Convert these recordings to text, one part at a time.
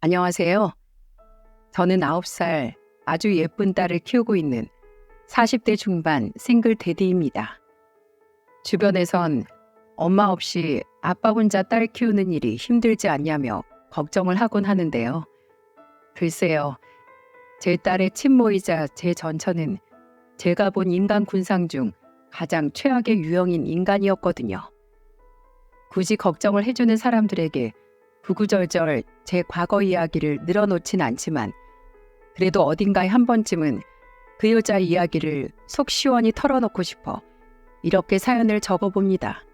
안녕하세요. 저는 9살 아주 예쁜 딸을 키우고 있는 40대 중반 싱글 대디입니다. 주변에선 엄마 없이 아빠 혼자 딸 키우는 일이 힘들지 않냐며 걱정을 하곤 하는데요. 글쎄요, 제 딸의 친모이자 제 전처는 제가 본 인간 군상 중 가장 최악의 유형인 인간이었거든요. 굳이 걱정을 해주는 사람들에게 구구절절 제 과거 이야기를 늘어놓진 않지만 그래도 어딘가에 한 번쯤은 그 여자 이야기를 속 시원히 털어놓고 싶어 이렇게 사연을 적어봅니다.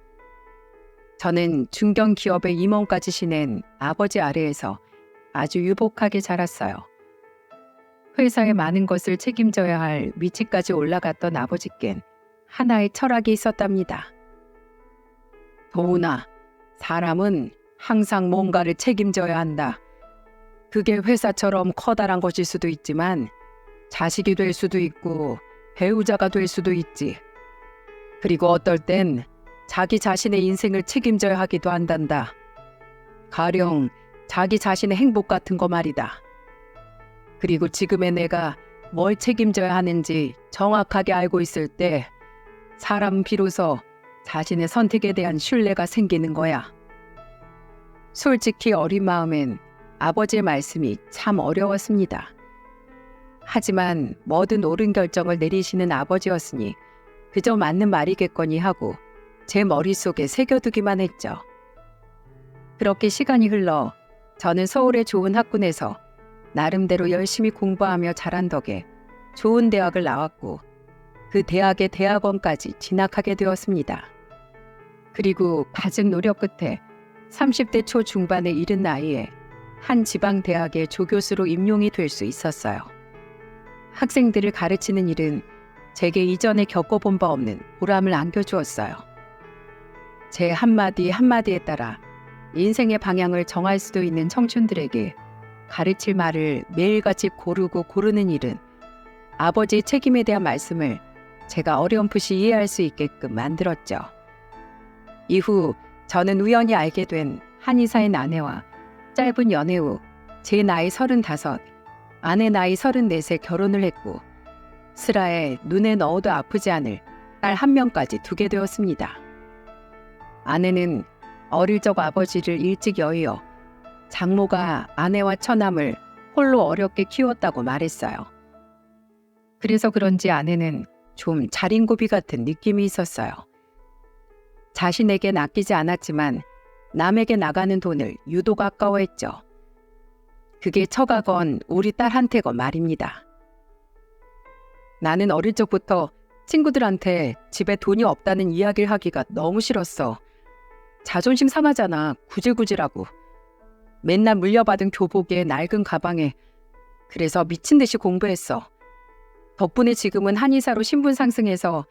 저는 중견 기업의 임원까지 지낸 아버지 아래에서 아주 유복하게 자랐어요. 회사의 많은 것을 책임져야 할 위치까지 올라갔던 아버지께는 하나의 철학이 있었답니다. 도훈아, 사람은 항상 뭔가를 책임져야 한다. 그게 회사처럼 커다란 것일 수도 있지만 자식이 될 수도 있고 배우자가 될 수도 있지. 그리고 어떨 땐 자기 자신의 인생을 책임져야 하기도 한단다. 가령 자기 자신의 행복 같은 거 말이다. 그리고 지금의 내가 뭘 책임져야 하는지 정확하게 알고 있을 때 사람은 비로소 자신의 선택에 대한 신뢰가 생기는 거야. 솔직히 어린 마음엔 아버지의 말씀이 참 어려웠습니다. 하지만 뭐든 옳은 결정을 내리시는 아버지였으니 그저 맞는 말이겠거니 하고 제 머릿속에 새겨두기만 했죠. 그렇게 시간이 흘러 저는 서울의 좋은 학군에서 나름대로 열심히 공부하며 자란 덕에 좋은 대학을 나왔고 그 대학의 대학원까지 진학하게 되었습니다. 그리고 갖은 노력 끝에 30대 초중반에 이른 나이에 한 지방 대학의 조교수로 임용이 될 수 있었어요. 학생들을 가르치는 일은 제게 이전에 겪어본 바 없는 보람을 안겨주었어요. 제 한마디 한마디에 따라 인생의 방향을 정할 수도 있는 청춘들에게 가르칠 말을 매일같이 고르고 고르는 일은 아버지의 책임에 대한 말씀을 제가 어렴풋이 이해할 수 있게끔 만들었죠. 이후 저는 우연히 알게 된 한의사인 아내와 짧은 연애 후 제 나이 35, 아내 나이 34에 결혼을 했고 슬하에 눈에 넣어도 아프지 않을 딸 한 명까지 두게 되었습니다. 아내는 어릴 적 아버지를 일찍 여의어 장모가 아내와 처남을 홀로 어렵게 키웠다고 말했어요. 그래서 그런지 아내는 좀 자린고비 같은 느낌이 있었어요. 자신에겐 아끼지 않았지만 남에게 나가는 돈을 유독 아까워했죠. 그게 처가건 우리 딸한테건 말입니다. 나는 어릴 적부터 친구들한테 집에 돈이 없다는 이야기를 하기가 너무 싫었어. 자존심 상하잖아, 구질구질하고. 맨날 물려받은 교복에 낡은 가방에. 그래서 미친 듯이 공부했어. 덕분에 지금은 한의사로 신분 상승해서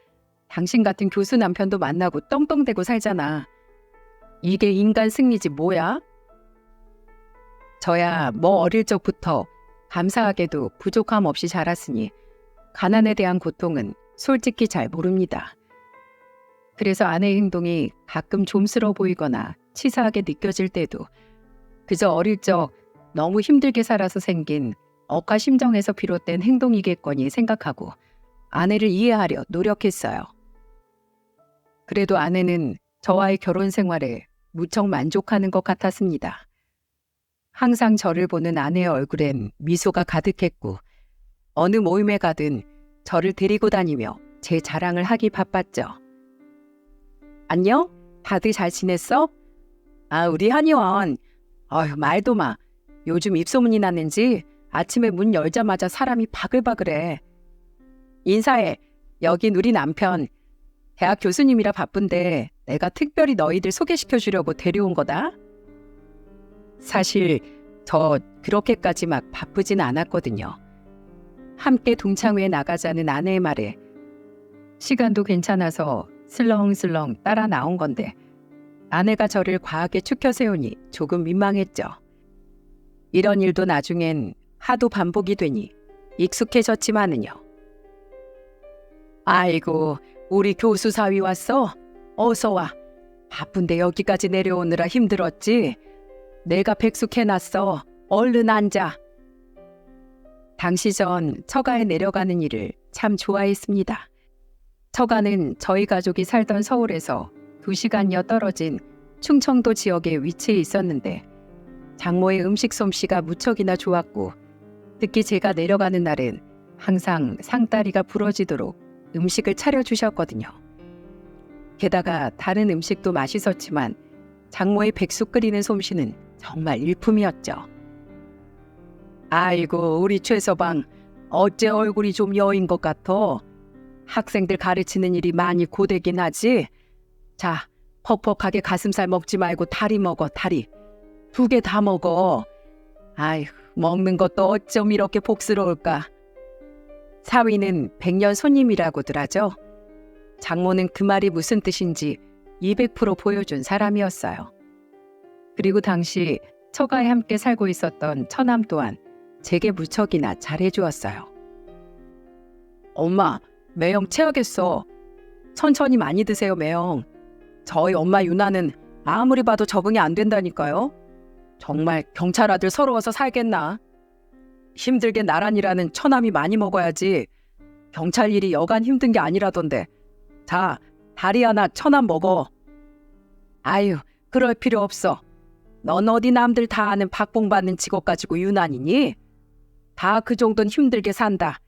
당신 같은 교수 남편도 만나고 떵떵대고 살잖아. 이게 인간 승리지 뭐야? 저야 뭐 어릴 적부터 감사하게도 부족함 없이 자랐으니 가난에 대한 고통은 솔직히 잘 모릅니다. 그래서 아내의 행동이 가끔 좀스러워 보이거나 치사하게 느껴질 때도 그저 어릴 적 너무 힘들게 살아서 생긴 억하 심정에서 비롯된 행동이겠거니 생각하고 아내를 이해하려 노력했어요. 그래도 아내는 저와의 결혼 생활에 무척 만족하는 것 같았습니다. 항상 저를 보는 아내의 얼굴엔 미소가 가득했고 어느 모임에 가든 저를 데리고 다니며 제 자랑을 하기 바빴죠. 안녕? 다들 잘 지냈어? 아, 우리 한의원. 어휴, 말도 마. 요즘 입소문이 났는지 아침에 문 열자마자 사람이 바글바글해. 인사해. 여긴 우리 남편. 대학 교수님이라 바쁜데 내가 특별히 너희들 소개시켜주려고 데려온 거다. 사실 저 그렇게까지 막 바쁘진 않았거든요. 함께 동창회에 나가자는 아내의 말에 시간도 괜찮아서 슬렁슬렁 따라 나온 건데 아내가 저를 과하게 추켜 세우니 조금 민망했죠. 이런 일도 나중엔 하도 반복이 되니 익숙해졌지만은요. 아이고, 우리 교수 사위 왔어? 어서 와. 바쁜데 여기까지 내려오느라 힘들었지? 내가 백숙해놨어. 얼른 앉아. 당시 전 처가에 내려가는 일을 참 좋아했습니다. 처가는 저희 가족이 살던 서울에서 2시간여 떨어진 충청도 지역에 위치해 있었는데 장모의 음식 솜씨가 무척이나 좋았고 특히 제가 내려가는 날은 항상 상다리가 부러지도록 음식을 차려주셨거든요. 게다가 다른 음식도 맛있었지만 장모의 백숙 끓이는 솜씨는 정말 일품이었죠. 아이고 우리 최서방 어째 얼굴이 좀 여인 것 같아. 학생들 가르치는 일이 많이 고되긴 하지. 자, 퍽퍽하게 가슴살 먹지 말고 다리 먹어. 다리 2개 다 먹어. 아휴 먹는 것도 어쩜 이렇게 복스러울까. 사위는 100년 손님이라고들 하죠. 장모는 그 말이 무슨 뜻인지 200% 보여준 사람이었어요. 그리고 당시 처가에 함께 살고 있었던 처남 또한 제게 무척이나 잘해주었어요. 엄마, 매형 체하겠어. 천천히 많이 드세요, 매형. 저희 엄마 유나는 아무리 봐도 적응이 안 된다니까요. 정말 경찰 아들 서러워서 살겠나. 힘들게 나란히라는 처남이 많이 먹어야지. 경찰 일이 여간 힘든 게 아니라던데. 자, 다리 하나 처남 먹어. 아유, 그럴 필요 없어. 넌 어디 남들 다 아는 박봉받는 직업 가지고 유난이니? 다 그 정도는 힘들게 산다.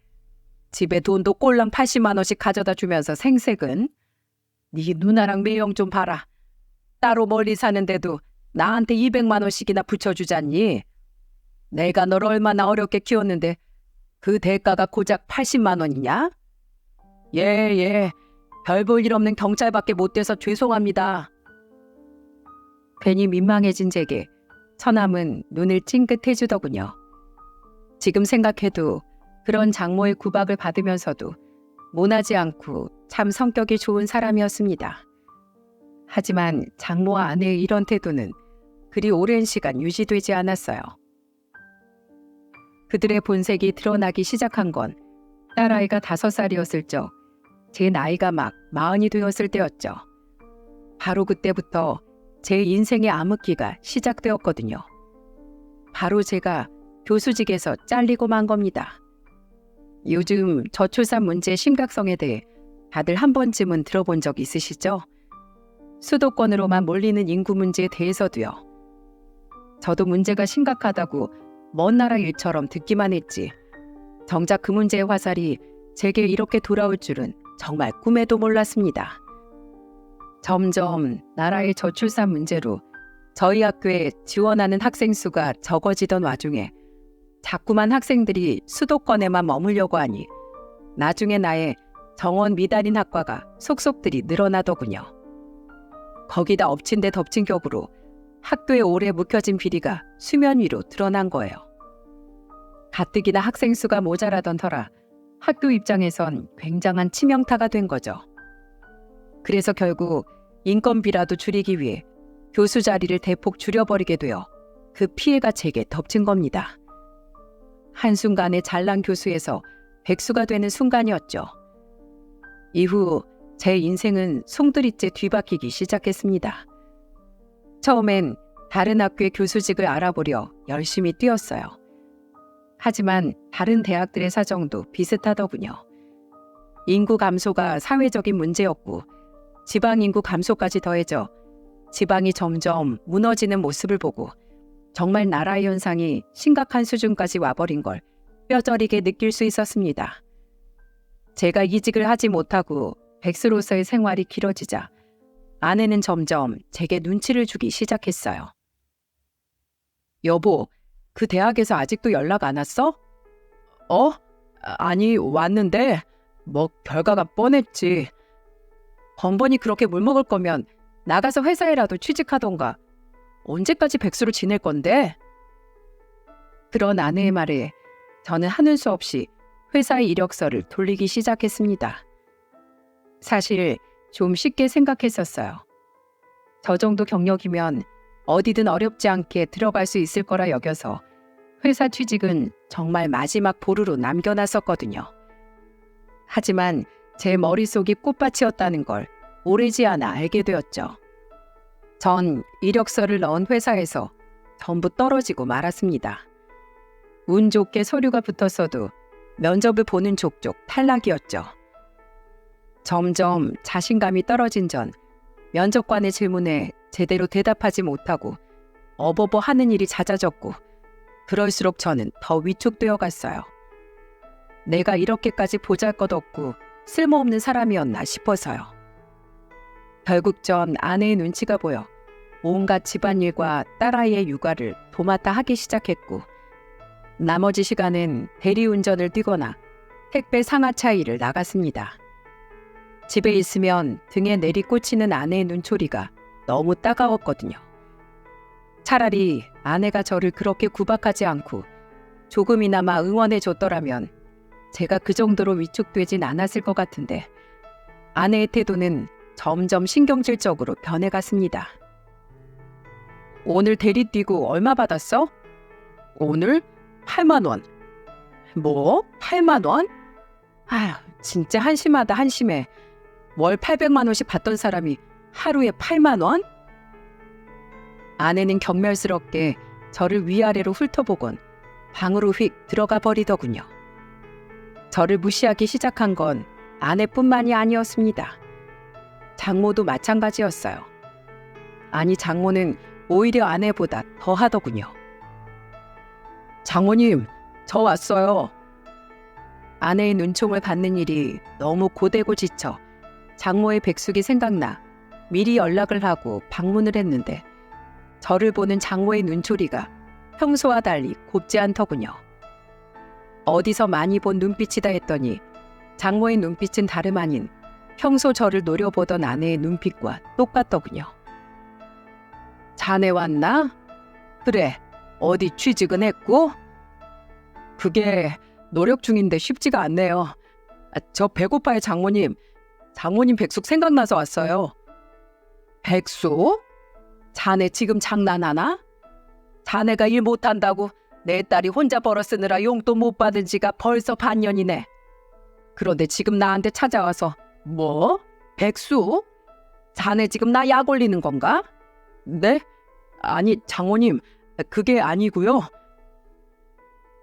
집에 돈도 꼴랑 80만 원씩 가져다 주면서 생색은. 네 누나랑 매형 좀 봐라. 따로 멀리 사는데도 나한테 200만 원씩이나 붙여주잖니. 내가 널 얼마나 어렵게 키웠는데 그 대가가 고작 80만 원이냐? 예, 별 볼 일 없는 경찰밖에 못 돼서 죄송합니다. 괜히 민망해진 제게 처남은 눈을 찡긋해주더군요. 지금 생각해도 그런 장모의 구박을 받으면서도 모나지 않고 참 성격이 좋은 사람이었습니다. 하지만 장모와 아내의 이런 태도는 그리 오랜 시간 유지되지 않았어요. 그들의 본색이 드러나기 시작한 건 딸아이가 5살이었을 적 제 나이가 막 40이 되었을 때였죠. 바로 그때부터 제 인생의 암흑기가 시작되었거든요. 바로 제가 교수직에서 잘리고 만 겁니다. 요즘 저출산 문제의 심각성에 대해 다들 한 번쯤은 들어본 적 있으시죠? 수도권으로만 몰리는 인구 문제에 대해서도요. 저도 문제가 심각하다고 먼 나라 일처럼 듣기만 했지. 정작 그 문제의 화살이 제게 이렇게 돌아올 줄은 정말 꿈에도 몰랐습니다. 점점 나라의 저출산 문제로 저희 학교에 지원하는 학생 수가 적어지던 와중에 자꾸만 학생들이 수도권에만 머물려고 하니 나중에 나의 정원 미달인 학과가 속속들이 늘어나더군요. 거기다 엎친 데 덮친 격으로 학교에 오래 묵혀진 비리가 수면 위로 드러난 거예요. 가뜩이나 학생 수가 모자라던 터라 학교 입장에선 굉장한 치명타가 된 거죠. 그래서 결국 인건비라도 줄이기 위해 교수 자리를 대폭 줄여버리게 되어 그 피해가 제게 덮친 겁니다. 한순간에 잘난 교수에서 백수가 되는 순간이었죠. 이후 제 인생은 송두리째 뒤바뀌기 시작했습니다. 처음엔 다른 학교의 교수직을 알아보려 열심히 뛰었어요. 하지만 다른 대학들의 사정도 비슷하더군요. 인구 감소가 사회적인 문제였고 지방 인구 감소까지 더해져 지방이 점점 무너지는 모습을 보고 정말 나라의 현상이 심각한 수준까지 와버린 걸 뼈저리게 느낄 수 있었습니다. 제가 이직을 하지 못하고 백수로서의 생활이 길어지자 아내는 점점 제게 눈치를 주기 시작했어요. 여보, 그 대학에서 아직도 연락 안 왔어? 아니, 왔는데 뭐 결과가 뻔했지. 번번이 그렇게 물먹을 거면 나가서 회사에라도 취직하던가. 언제까지 백수로 지낼 건데? 그런 아내의 말에 저는 하는 수 없이 회사의 이력서를 돌리기 시작했습니다. 사실 좀 쉽게 생각했었어요. 저 정도 경력이면 어디든 어렵지 않게 들어갈 수 있을 거라 여겨서 회사 취직은 정말 마지막 보루로 남겨놨었거든요. 하지만 제 머릿속이 꽃밭이었다는 걸 오래지 않아 알게 되었죠. 전 이력서를 넣은 회사에서 전부 떨어지고 말았습니다. 운 좋게 서류가 붙었어도 면접을 보는 족족 탈락이었죠. 점점 자신감이 떨어진 전 면접관의 질문에 제대로 대답하지 못하고 어버버 하는 일이 잦아졌고 그럴수록 저는 더 위축되어 갔어요. 내가 이렇게까지 보잘것없고 쓸모없는 사람이었나 싶어서요. 결국 전 아내의 눈치가 보여 온갖 집안일과 딸아이의 육아를 도맡아 하기 시작했고 나머지 시간은 대리운전을 뛰거나 택배 상하차 일을 나갔습니다. 집에 있으면 등에 내리꽂히는 아내의 눈초리가 너무 따가웠거든요. 차라리 아내가 저를 그렇게 구박하지 않고 조금이나마 응원해 줬더라면 제가 그 정도로 위축되진 않았을 것 같은데 아내의 태도는 점점 신경질적으로 변해갔습니다. 오늘 대리 뛰고 얼마 받았어? 오늘 8만 원. 뭐? 8만 원? 아휴, 진짜 한심하다 한심해. 월 800만 원씩 받던 사람이 하루에 8만 원? 아내는 경멸스럽게 저를 위아래로 훑어보곤 방으로 휙 들어가 버리더군요. 저를 무시하기 시작한 건 아내뿐만이 아니었습니다. 장모도 마찬가지였어요. 아니, 장모는 오히려 아내보다 더 하더군요. 장모님, 저 왔어요. 아내의 눈총을 받는 일이 너무 고되고 지쳐 장모의 백숙이 생각나 미리 연락을 하고 방문을 했는데 저를 보는 장모의 눈초리가 평소와 달리 곱지 않더군요. 어디서 많이 본 눈빛이다 했더니 장모의 눈빛은 다름 아닌 평소 저를 노려보던 아내의 눈빛과 똑같더군요. 자네 왔나? 그래, 어디 취직은 했고? 그게 노력 중인데 쉽지가 않네요. 저 배고파요, 장모님. 장모님 백숙 생각나서 왔어요. 백숙? 자네 지금 장난하나? 자네가 일 못한다고 내 딸이 혼자 벌어 쓰느라 용돈 못 받은 지가 벌써 반년이네. 그런데 지금 나한테 찾아와서 뭐? 백숙? 자네 지금 나 약 올리는 건가? 네? 아니, 장모님, 그게 아니고요.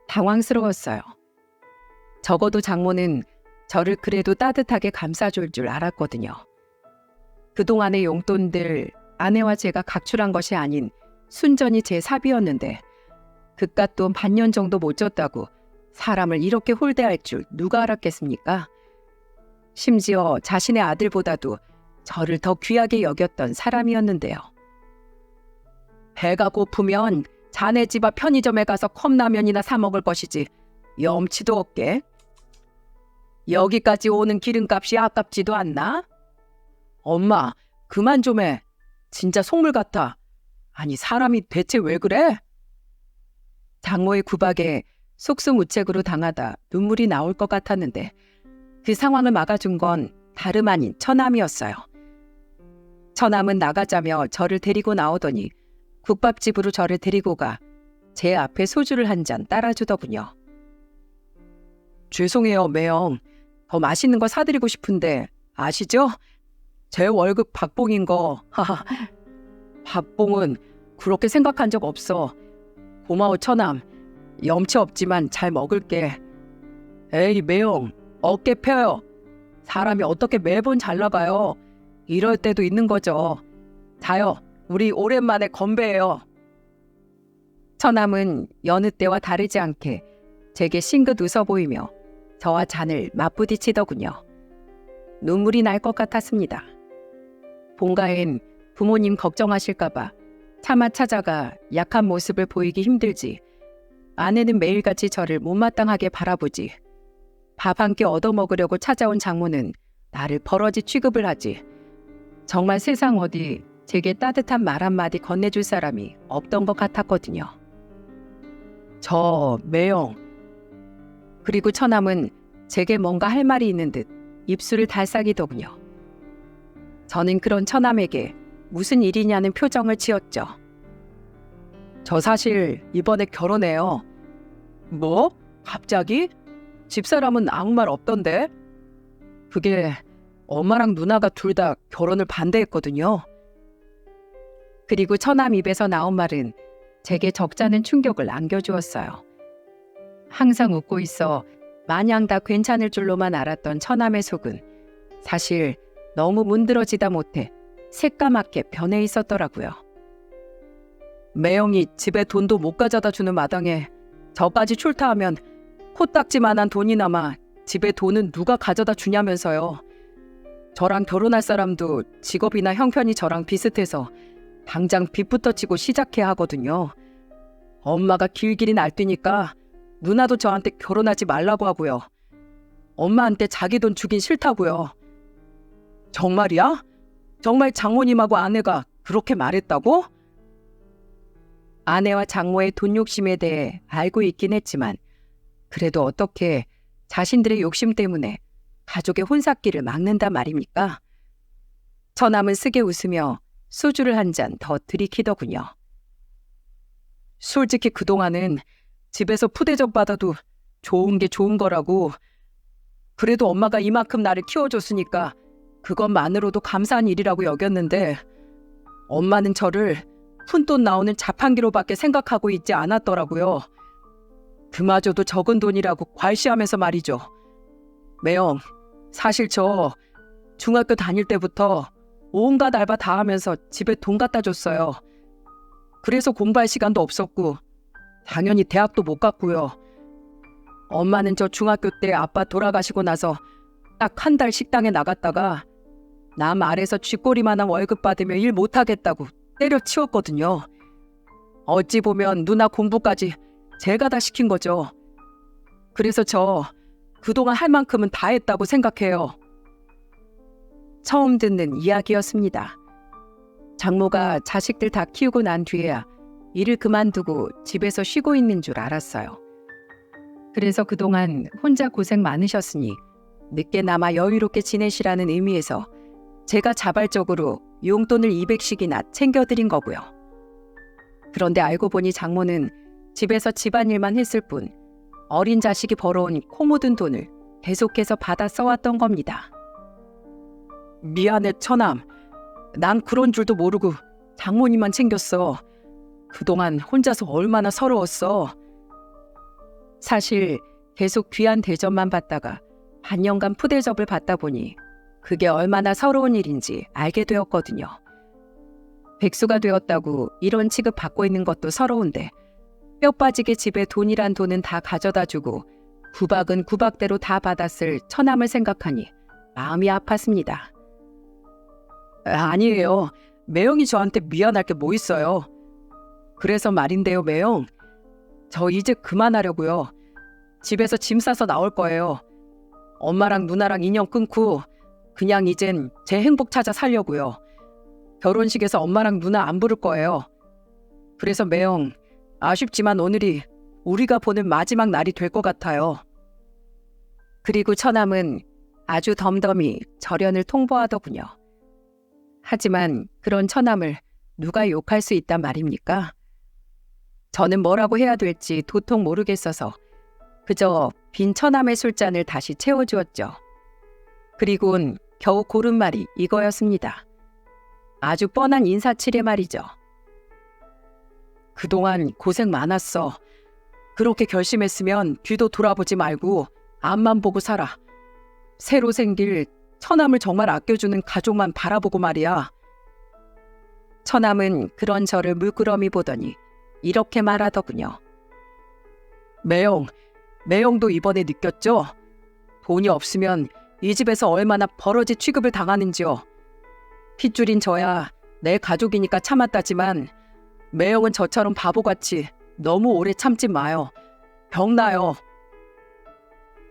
당황스러웠어요. 적어도 장모는 저를 그래도 따뜻하게 감싸줄 줄 알았거든요. 그동안의 용돈들 아내와 제가 각출한 것이 아닌 순전히 제 사비였는데 그깟 돈 반년 정도 못 줬다고 사람을 이렇게 홀대할 줄 누가 알았겠습니까? 심지어 자신의 아들보다도 저를 더 귀하게 여겼던 사람이었는데요. 배가 고프면 자네 집 앞 편의점에 가서 컵라면이나 사 먹을 것이지 염치도 없게. 여기까지 오는 기름값이 아깝지도 않나? 엄마, 그만 좀 해. 진짜 속물 같아. 아니, 사람이 대체 왜 그래? 장모의 구박에 속수무책으로 당하다 눈물이 나올 것 같았는데 그 상황을 막아준 건 다름 아닌 처남이었어요. 처남은 나가자며 저를 데리고 나오더니 국밥집으로 저를 데리고 가 제 앞에 소주를 한 잔 따라주더군요. 죄송해요, 매형. 더 맛있는 거 사드리고 싶은데 아시죠? 제 월급 박봉인 거. 하하. 박봉은 그렇게 생각한 적 없어. 고마워, 처남. 염치 없지만 잘 먹을게. 에이, 매형. 어깨 펴요. 사람이 어떻게 매번 잘 나가요. 이럴 때도 있는 거죠. 자요. 우리 오랜만에 건배해요. 처남은 여느 때와 다르지 않게 제게 싱긋 웃어 보이며 저와 잔을 맞부딪히더군요. 눈물이 날 것 같았습니다. 본가엔 부모님 걱정하실까봐 차마 찾아가 약한 모습을 보이기 힘들지 아내는 매일같이 저를 못마땅하게 바라보지 밥 한 끼 얻어먹으려고 찾아온 장모는 나를 버러지 취급을 하지 정말 세상 어디 제게 따뜻한 말 한마디 건네줄 사람이 없던 것 같았거든요. 저 매형. 그리고 처남은 제게 뭔가 할 말이 있는 듯 입술을 달싹이더군요. 저는 그런 처남에게 무슨 일이냐는 표정을 지었죠. 저 사실 이번에 결혼해요. 뭐? 갑자기? 집사람은 아무 말 없던데? 그게 엄마랑 누나가 둘 다 결혼을 반대했거든요. 그리고 처남 입에서 나온 말은 제게 적잖은 충격을 안겨주었어요. 항상 웃고 있어 마냥 다 괜찮을 줄로만 알았던 처남의 속은 사실 너무 문드러지다 못해 새까맣게 변해 있었더라고요. 매형이 집에 돈도 못 가져다 주는 마당에 저까지 출타하면 코딱지만한 돈이 남아 집에 돈은 누가 가져다 주냐면서요. 저랑 결혼할 사람도 직업이나 형편이 저랑 비슷해서 당장 빚부터 지고 시작해야 하거든요. 엄마가 길길이 날뛰니까 누나도 저한테 결혼하지 말라고 하고요. 엄마한테 자기 돈 주긴 싫다고요. 정말이야? 정말 장모님하고 아내가 그렇게 말했다고? 아내와 장모의 돈 욕심에 대해 알고 있긴 했지만 그래도 어떻게 자신들의 욕심 때문에 가족의 혼사기를 막는단 말입니까? 처남은 쓰게 웃으며 소주를 한 잔 더 들이키더군요. 솔직히 그동안은 집에서 푸대접 받아도 좋은 게 좋은 거라고. 그래도 엄마가 이만큼 나를 키워줬으니까 그것만으로도 감사한 일이라고 여겼는데 엄마는 저를 푼돈 나오는 자판기로밖에 생각하고 있지 않았더라고요. 그마저도 적은 돈이라고 괄시하면서 말이죠. 매형, 사실 저 중학교 다닐 때부터 온갖 알바 다 하면서 집에 돈 갖다 줬어요. 그래서 공부할 시간도 없었고 당연히 대학도 못 갔고요. 엄마는 저 중학교 때 아빠 돌아가시고 나서 딱 한 달 식당에 나갔다가 남 아래서 쥐꼬리만한 월급 받으며 일 못하겠다고 때려치웠거든요. 어찌 보면 누나 공부까지 제가 다 시킨 거죠. 그래서 저 그동안 할 만큼은 다 했다고 생각해요. 처음 듣는 이야기였습니다. 장모가 자식들 다 키우고 난 뒤에야 일을 그만두고 집에서 쉬고 있는 줄 알았어요. 그래서 그동안 혼자 고생 많으셨으니 늦게나마 여유롭게 지내시라는 의미에서 제가 자발적으로 용돈을 200씩이나 챙겨드린 거고요. 그런데 알고 보니 장모는 집에서 집안일만 했을 뿐 어린 자식이 벌어온 코 묻은 돈을 계속해서 받아 써왔던 겁니다. 미안해 처남. 난 그런 줄도 모르고 장모님만 챙겼어. 그동안 혼자서 얼마나 서러웠어. 사실 계속 귀한 대접만 받다가 반년간 푸대접을 받다 보니 그게 얼마나 서러운 일인지 알게 되었거든요. 백수가 되었다고 이런 취급 받고 있는 것도 서러운데 뼈 빠지게 집에 돈이란 돈은 다 가져다 주고 구박은 구박대로 다 받았을 처남을 생각하니 마음이 아팠습니다. 아니에요. 매형이 저한테 미안할 게 뭐 있어요. 그래서 말인데요, 매형. 저 이제 그만하려고요. 집에서 짐 싸서 나올 거예요. 엄마랑 누나랑 인연 끊고 그냥 이젠 제 행복 찾아 살려고요. 결혼식에서 엄마랑 누나 안 부를 거예요. 그래서 매형, 아쉽지만 오늘이 우리가 보는 마지막 날이 될 것 같아요. 그리고 처남은 아주 덤덤히 절연을 통보하더군요. 하지만 그런 처남을 누가 욕할 수 있단 말입니까? 저는 뭐라고 해야 될지 도통 모르겠어서 그저 빈 처남의 술잔을 다시 채워주었죠. 그리고는 겨우 고른 말이 이거였습니다. 아주 뻔한 인사치레 말이죠. 그동안 고생 많았어. 그렇게 결심했으면 뒤도 돌아보지 말고 앞만 보고 살아. 새로 생길 처남을 정말 아껴주는 가족만 바라보고 말이야. 처남은 그런 저를 물끄러미 보더니 이렇게 말하더군요. 매형도 이번에 느꼈죠? 돈이 없으면 이 집에서 얼마나 버러지 취급을 당하는지요. 핏줄인 저야 내 가족이니까 참았다지만 매형은 저처럼 바보같이 너무 오래 참지 마요. 병나요.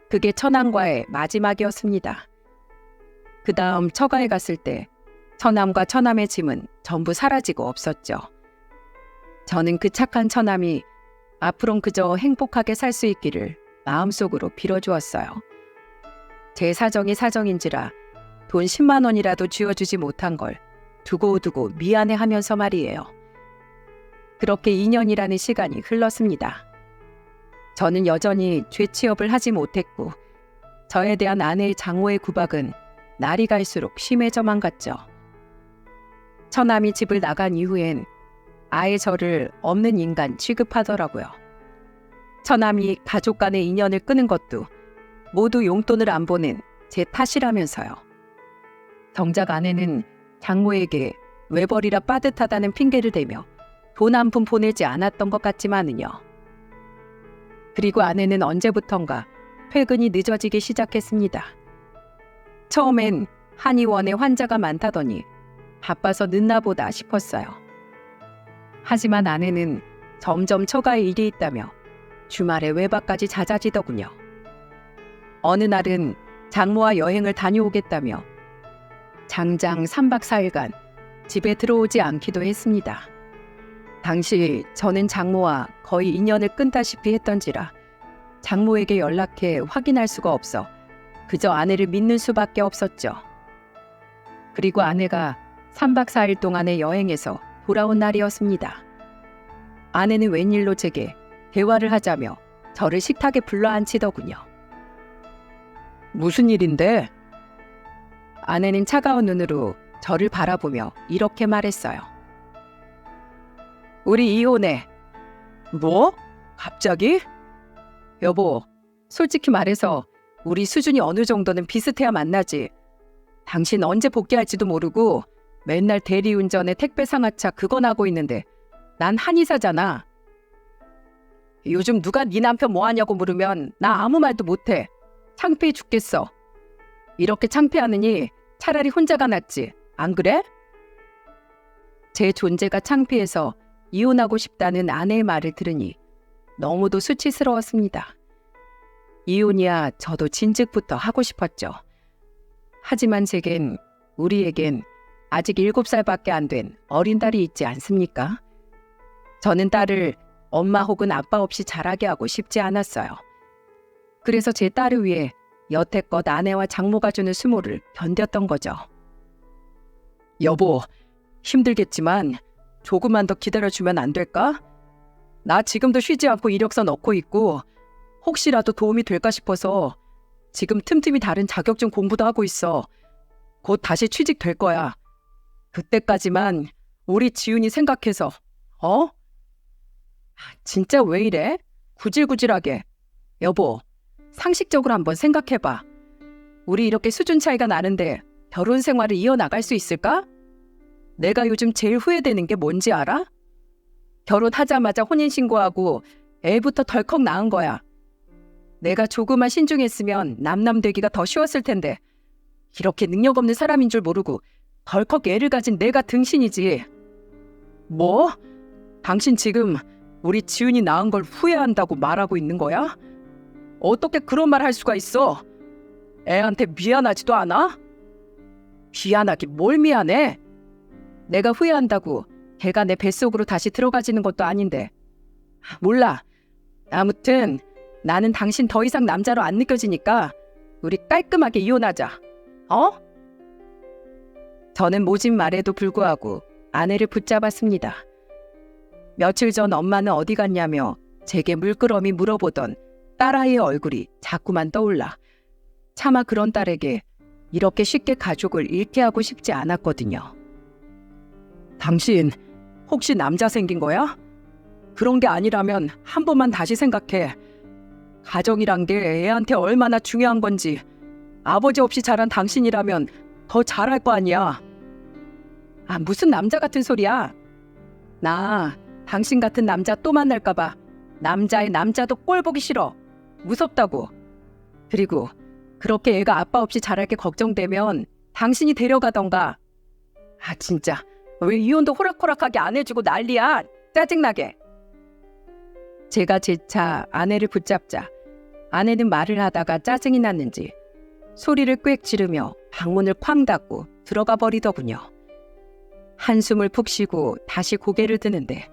그게 처남과의 마지막이었습니다. 그 다음 처가에 갔을 때 처남과 처남의 짐은 전부 사라지고 없었죠. 저는 그 착한 처남이 앞으론 그저 행복하게 살 수 있기를 마음속으로 빌어주었어요. 제 사정이 사정인지라 돈 10만 원이라도 쥐어주지 못한 걸 두고두고 미안해하면서 말이에요. 그렇게 2년이라는 시간이 흘렀습니다. 저는 여전히 죄취업을 하지 못했고 저에 대한 아내의 장모의 구박은 날이 갈수록 심해져만 갔죠. 처남이 집을 나간 이후엔 아예 저를 없는 인간 취급하더라고요. 처남이 가족 간의 인연을 끄는 것도 모두 용돈을 안 보낸 제 탓이라면서요. 정작 아내는 장모에게 외벌이라 빠듯하다는 핑계를 대며 돈 한 푼 보내지 않았던 것 같지만은요. 그리고 아내는 언제부턴가 퇴근이 늦어지기 시작했습니다. 처음엔 한의원에 환자가 많다더니 바빠서 늦나 보다 싶었어요. 하지만 아내는 점점 처가에 일이 있다며 주말에 외박까지 잦아지더군요. 어느 날은 장모와 여행을 다녀오겠다며 장장 3박 4일간 집에 들어오지 않기도 했습니다. 당시 저는 장모와 거의 인연을 끊다시피 했던지라 장모에게 연락해 확인할 수가 없어 그저 아내를 믿는 수밖에 없었죠. 그리고 아내가 3박 4일 동안의 여행에서 돌아온 날이었습니다. 아내는 웬일로 제게 대화를 하자며 저를 식탁에 불러앉히더군요. 무슨 일인데? 아내는 차가운 눈으로 저를 바라보며 이렇게 말했어요. 우리 이혼해. 뭐? 갑자기? 여보, 솔직히 말해서 우리 수준이 어느 정도는 비슷해야 만나지. 당신 언제 복귀할지도 모르고 맨날 대리운전에 택배 상하차 그건 하고 있는데 난 한의사잖아. 요즘 누가 네 남편 뭐 하냐고 물으면 나 아무 말도 못해. 창피해 죽겠어. 이렇게 창피하느니 차라리 혼자가 낫지. 안 그래? 제 존재가 창피해서 이혼하고 싶다는 아내의 말을 들으니 너무도 수치스러웠습니다. 이혼이야 저도 진즉부터 하고 싶었죠. 하지만 우리에겐 아직 7살밖에 안 된 어린 딸이 있지 않습니까? 저는 딸을 엄마 혹은 아빠 없이 자라게 하고 싶지 않았어요. 그래서 제 딸을 위해 여태껏 아내와 장모가 주는 수모를 견뎠던 거죠. 여보, 힘들겠지만 조금만 더 기다려주면 안 될까? 나 지금도 쉬지 않고 이력서 넣고 있고 혹시라도 도움이 될까 싶어서 지금 틈틈이 다른 자격증 공부도 하고 있어. 곧 다시 취직될 거야. 그때까지만 우리 지훈이 생각해서. 진짜 왜 이래? 구질구질하게. 여보, 상식적으로 한번 생각해봐. 우리 이렇게 수준 차이가 나는데 결혼 생활을 이어나갈 수 있을까? 내가 요즘 제일 후회되는 게 뭔지 알아? 결혼하자마자 혼인신고하고 애부터 덜컥 낳은 거야. 내가 조금만 신중했으면 남남되기가 더 쉬웠을 텐데 이렇게 능력 없는 사람인 줄 모르고 덜컥 애를 가진 내가 등신이지. 뭐? 당신 지금 우리 지훈이 낳은 걸 후회한다고 말하고 있는 거야? 어떻게 그런 말 할 수가 있어? 애한테 미안하지도 않아? 미안하긴 뭘 미안해? 내가 후회한다고 걔가 내 뱃속으로 다시 들어가지는 것도 아닌데. 몰라. 아무튼 나는 당신 더 이상 남자로 안 느껴지니까 우리 깔끔하게 이혼하자. 저는 모진 말에도 불구하고 아내를 붙잡았습니다. 며칠 전 엄마는 어디 갔냐며 제게 물끄러미 물어보던 딸아이의 얼굴이 자꾸만 떠올라 차마 그런 딸에게 이렇게 쉽게 가족을 잃게 하고 싶지 않았거든요. 당신 혹시 남자 생긴 거야? 그런 게 아니라면 한 번만 다시 생각해. 가정이란 게 애한테 얼마나 중요한 건지 아버지 없이 자란 당신이라면 더 잘할 거 아니야. 무슨 남자 같은 소리야. 나 당신 같은 남자 또 만날까 봐 남자의 남자도 꼴 보기 싫어. 무섭다고. 그리고 그렇게 애가 아빠 없이 자랄 게 걱정되면 당신이 데려가던가. 진짜 왜 이혼도 호락호락하게 안 해주고 난리야. 짜증나게. 제가 재차 아내를 붙잡자 아내는 말을 하다가 짜증이 났는지 소리를 꽥 지르며 방문을 쾅 닫고 들어가 버리더군요. 한숨을 푹 쉬고 다시 고개를 드는데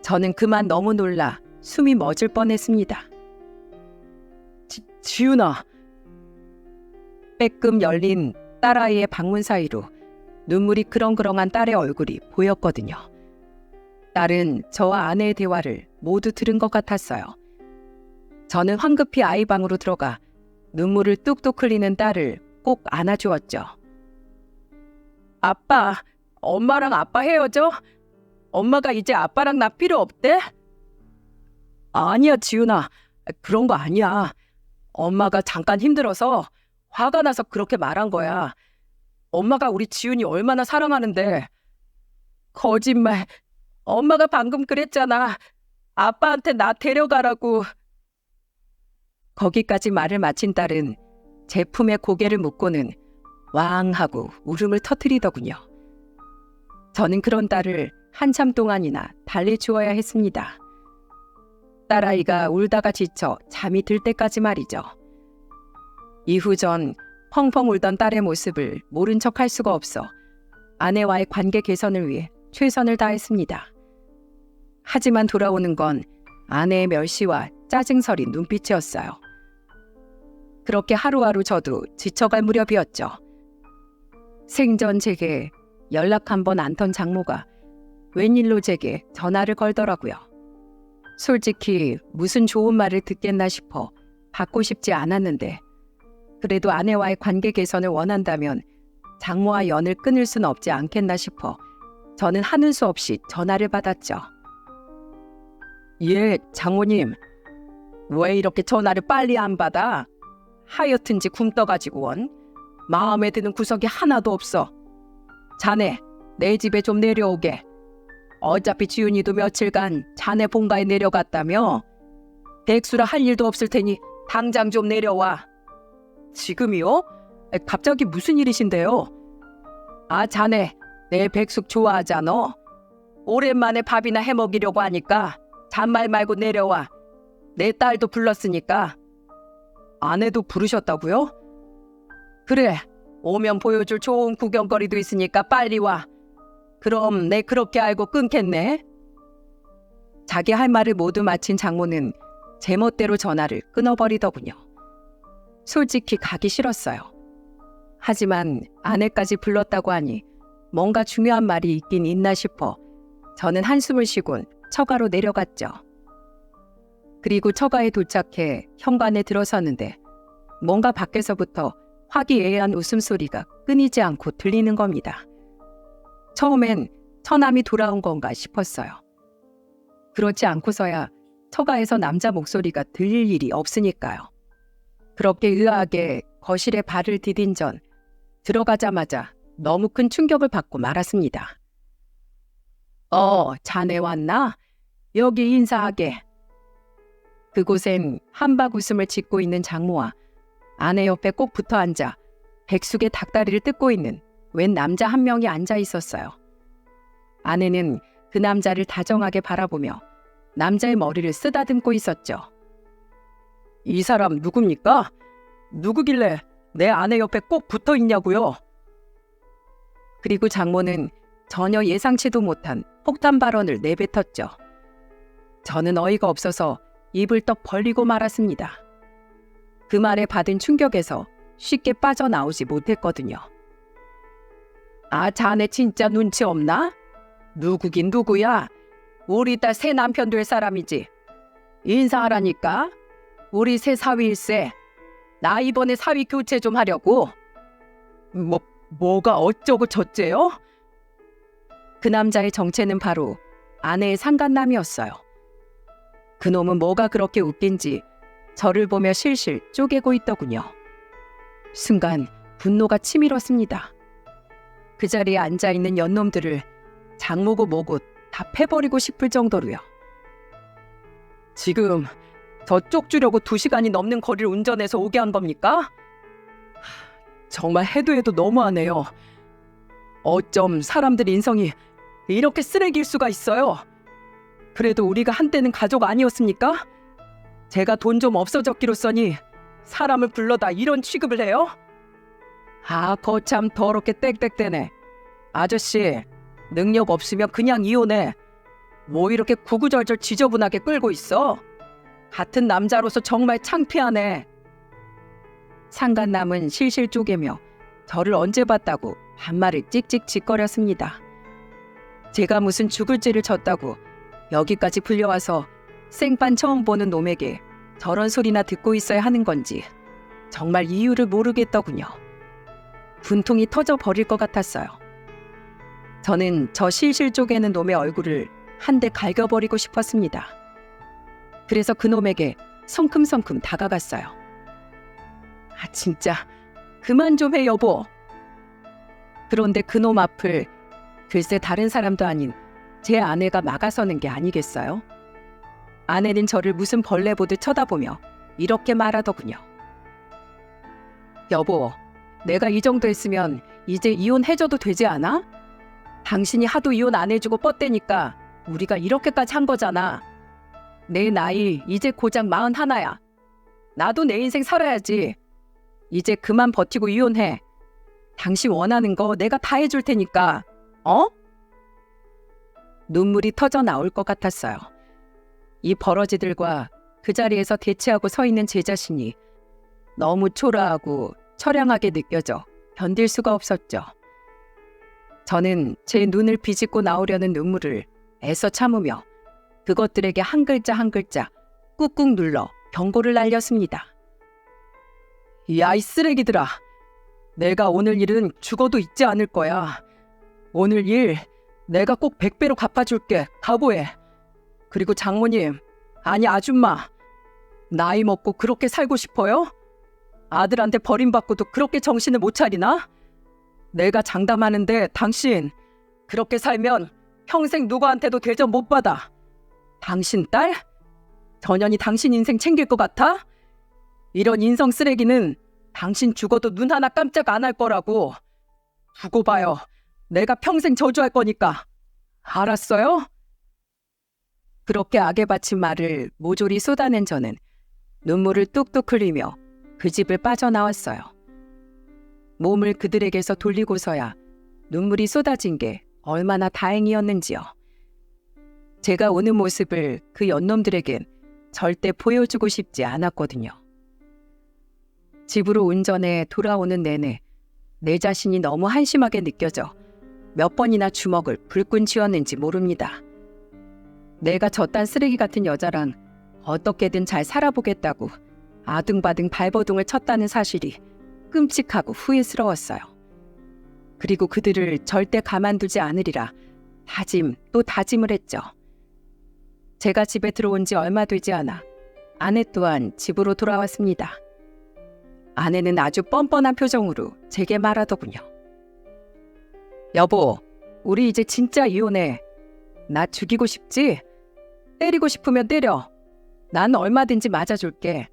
저는 그만 너무 놀라 숨이 멎을 뻔했습니다. 지훈아. 빼끔 열린 딸아이의 방문 사이로 눈물이 그렁그렁한 딸의 얼굴이 보였거든요. 딸은 저와 아내의 대화를 모두 들은 것 같았어요. 저는 황급히 아이 방으로 들어가 눈물을 뚝뚝 흘리는 딸을 꼭 안아주었죠. 아빠, 엄마랑 아빠 헤어져? 엄마가 이제 아빠랑 나 필요 없대? 아니야, 지윤아. 그런 거 아니야. 엄마가 잠깐 힘들어서 화가 나서 그렇게 말한 거야. 엄마가 우리 지윤이 얼마나 사랑하는데. 거짓말. 엄마가 방금 그랬잖아. 아빠한테 나 데려가라고. 거기까지 말을 마친 딸은 제 품에 고개를 묻고는 왕 하고 울음을 터뜨리더군요. 저는 그런 딸을 한참 동안이나 달래 주어야 했습니다. 딸아이가 울다가 지쳐 잠이 들 때까지 말이죠. 이후 전 펑펑 울던 딸의 모습을 모른 척 할 수가 없어 아내와의 관계 개선을 위해 최선을 다했습니다. 하지만 돌아오는 건 아내의 멸시와 짜증서린 눈빛이었어요. 그렇게 하루하루 저도 지쳐갈 무렵이었죠. 생전 제게 연락 한 번 안 턴 장모가 웬일로 제게 전화를 걸더라고요. 솔직히 무슨 좋은 말을 듣겠나 싶어 받고 싶지 않았는데 그래도 아내와의 관계 개선을 원한다면 장모와 연을 끊을 수는 없지 않겠나 싶어 저는 하는 수 없이 전화를 받았죠. 예, 장모님. 왜 이렇게 전화를 빨리 안 받아? 하여튼지 굶떠가지고 원. 마음에 드는 구석이 하나도 없어. 자네, 내 집에 좀 내려오게. 어차피 지윤이도 며칠간 자네 본가에 내려갔다며. 백수라 할 일도 없을 테니 당장 좀 내려와. 지금이요? 갑자기 무슨 일이신데요? 아, 자네 내 백숙 좋아하잖아. 오랜만에 밥이나 해먹이려고 하니까 잔말 말고 내려와. 내 딸도 불렀으니까. 아내도 부르셨다고요? 그래, 오면 보여줄 좋은 구경거리도 있으니까 빨리 와. 그럼 내 그렇게 알고 끊겠네. 자기 할 말을 모두 마친 장모는 제멋대로 전화를 끊어버리더군요. 솔직히 가기 싫었어요. 하지만 아내까지 불렀다고 하니 뭔가 중요한 말이 있긴 있나 싶어 저는 한숨을 쉬곤 처가로 내려갔죠. 그리고 처가에 도착해 현관에 들어섰는데 뭔가 밖에서부터 화기애애한 웃음소리가 끊이지 않고 들리는 겁니다. 처음엔 처남이 돌아온 건가 싶었어요. 그렇지 않고서야 처가에서 남자 목소리가 들릴 일이 없으니까요. 그렇게 의아하게 거실에 발을 디딘 전 들어가자마자 너무 큰 충격을 받고 말았습니다. 자네 왔나? 여기 인사하게. 그곳엔 한박 웃음을 짓고 있는 장모와 아내 옆에 꼭 붙어 앉아 백숙의 닭다리를 뜯고 있는 웬 남자 한 명이 앉아 있었어요. 아내는 그 남자를 다정하게 바라보며 남자의 머리를 쓰다듬고 있었죠. 이 사람 누굽니까? 누구길래 내 아내 옆에 꼭 붙어 있냐고요? 그리고 장모는 전혀 예상치도 못한 폭탄 발언을 내뱉었죠. 저는 어이가 없어서 입을 떡 벌리고 말았습니다. 그 말에 받은 충격에서 쉽게 빠져나오지 못했거든요. 아, 자네 진짜 눈치 없나? 누구긴 누구야? 우리 딸 새 남편 될 사람이지. 인사하라니까. 우리 새 사위일세. 나 이번에 사위 교체 좀 하려고. 뭐가 어쩌고 저쩌요? 그 남자의 정체는 바로 아내의 상간남이었어요. 그놈은 뭐가 그렇게 웃긴지 저를 보며 실실 쪼개고 있더군요. 순간 분노가 치밀었습니다. 그 자리에 앉아있는 연놈들을 장모고 뭐고 다 패버리고 싶을 정도로요. 지금 저 쪽주려고 2시간이 넘는 거리를 운전해서 오게 한 겁니까? 정말 해도 해도 너무하네요. 어쩜 사람들 인성이 이렇게 쓰레기일 수가 있어요. 그래도 우리가 한때는 가족 아니었습니까? 제가 돈 좀 없어졌기로써니 사람을 불러다 이런 취급을 해요? 아, 거참 더럽게 땡땡대네. 아저씨, 능력 없으면 그냥 이혼해. 뭐 이렇게 구구절절 지저분하게 끌고 있어? 같은 남자로서 정말 창피하네. 상간남은 실실 쪼개며 저를 언제 봤다고 반말을 찍찍 짓거렸습니다. 제가 무슨 죽을 죄를 졌다고 여기까지 불려와서 생판 처음 보는 놈에게 저런 소리나 듣고 있어야 하는 건지 정말 이유를 모르겠더군요. 분통이 터져 버릴 것 같았어요. 저는 저 실실 쪼개는 놈의 얼굴을 한 대 갈겨버리고 싶었습니다. 그래서 그놈에게 성큼성큼 다가갔어요. 진짜 그만 좀 해, 여보. 그런데 그놈 앞을 글쎄 다른 사람도 아닌 제 아내가 막아서는 게 아니겠어요? 아내는 저를 무슨 벌레 보듯 쳐다보며 이렇게 말하더군요. 여보, 내가 이 정도 했으면 이제 이혼해줘도 되지 않아? 당신이 하도 이혼 안 해주고 뻗대니까 우리가 이렇게까지 한 거잖아. 내 나이 이제 고작 41야. 나도 내 인생 살아야지. 이제 그만 버티고 이혼해. 당신 원하는 거 내가 다 해줄 테니까. 눈물이 터져 나올 것 같았어요. 이 버러지들과 그 자리에서 대치하고 서 있는 제 자신이 너무 초라하고 처량하게 느껴져 견딜 수가 없었죠. 저는 제 눈을 비집고 나오려는 눈물을 애써 참으며 그것들에게 한 글자 한 글자 꾹꾹 눌러 경고를 날렸습니다. 야, 이 쓰레기들아. 내가 오늘 일은 죽어도 잊지 않을 거야. 오늘 일 내가 꼭 100배로 갚아줄게. 각오해. 그리고 장모님, 아니 아줌마, 나이 먹고 그렇게 살고 싶어요? 아들한테 버림받고도 그렇게 정신을 못 차리나? 내가 장담하는데 당신 그렇게 살면 평생 누구한테도 대접 못 받아. 당신 딸? 전현이 당신 인생 챙길 것 같아? 이런 인성 쓰레기는 당신 죽어도 눈 하나 깜짝 안 할 거라고. 두고 봐요. 내가 평생 저주할 거니까. 알았어요? 그렇게 악에 바친 말을 모조리 쏟아낸 저는 눈물을 뚝뚝 흘리며 그 집을 빠져나왔어요. 몸을 그들에게서 돌리고서야 눈물이 쏟아진 게 얼마나 다행이었는지요. 제가 오는 모습을 그 연놈들에겐 절대 보여주고 싶지 않았거든요. 집으로 운전해 돌아오는 내내 내 자신이 너무 한심하게 느껴져 몇 번이나 주먹을 불끈 쥐었는지 모릅니다. 내가 저딴 쓰레기 같은 여자랑 어떻게든 잘 살아보겠다고 아등바등 발버둥을 쳤다는 사실이 끔찍하고 후회스러웠어요. 그리고 그들을 절대 가만두지 않으리라 다짐 또 다짐을 했죠. 제가 집에 들어온 지 얼마 되지 않아 아내 또한 집으로 돌아왔습니다. 아내는 아주 뻔뻔한 표정으로 제게 말하더군요. 여보, 우리 이제 진짜 이혼해. 나 죽이고 싶지? 때리고 싶으면 때려. 난 얼마든지 맞아줄게.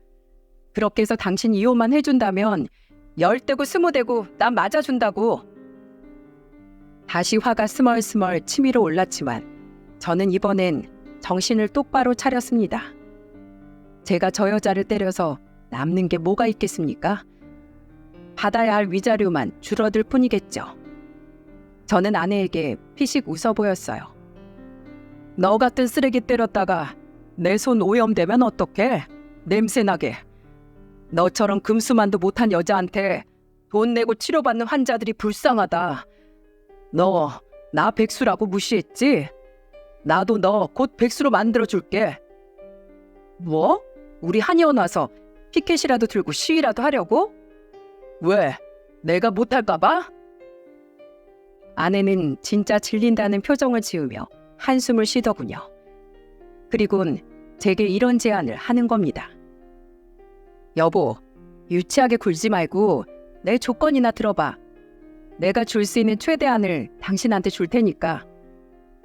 그렇게 해서 당신 이혼만 해준다면 10대고 20대고 난 맞아준다고. 다시 화가 스멀스멀 치밀어 올랐지만 저는 이번엔 정신을 똑바로 차렸습니다. 제가 저 여자를 때려서 남는 게 뭐가 있겠습니까? 받아야 할 위자료만 줄어들 뿐이겠죠. 저는 아내에게 피식 웃어 보였어요. 너 같은 쓰레기 때렸다가 내 손 오염되면 어떡해? 냄새나게. 너처럼 금수만도 못한 여자한테 돈 내고 치료받는 환자들이 불쌍하다. 너 나 백수라고 무시했지? 나도 너 곧 백수로 만들어줄게. 뭐? 우리 한의원 와서 피켓이라도 들고 시위라도 하려고? 왜? 내가 못할까 봐? 아내는 진짜 질린다는 표정을 지으며 한숨을 쉬더군요. 그리곤 제게 이런 제안을 하는 겁니다. 여보, 유치하게 굴지 말고 내 조건이나 들어봐. 내가 줄 수 있는 최대한을 당신한테 줄 테니까.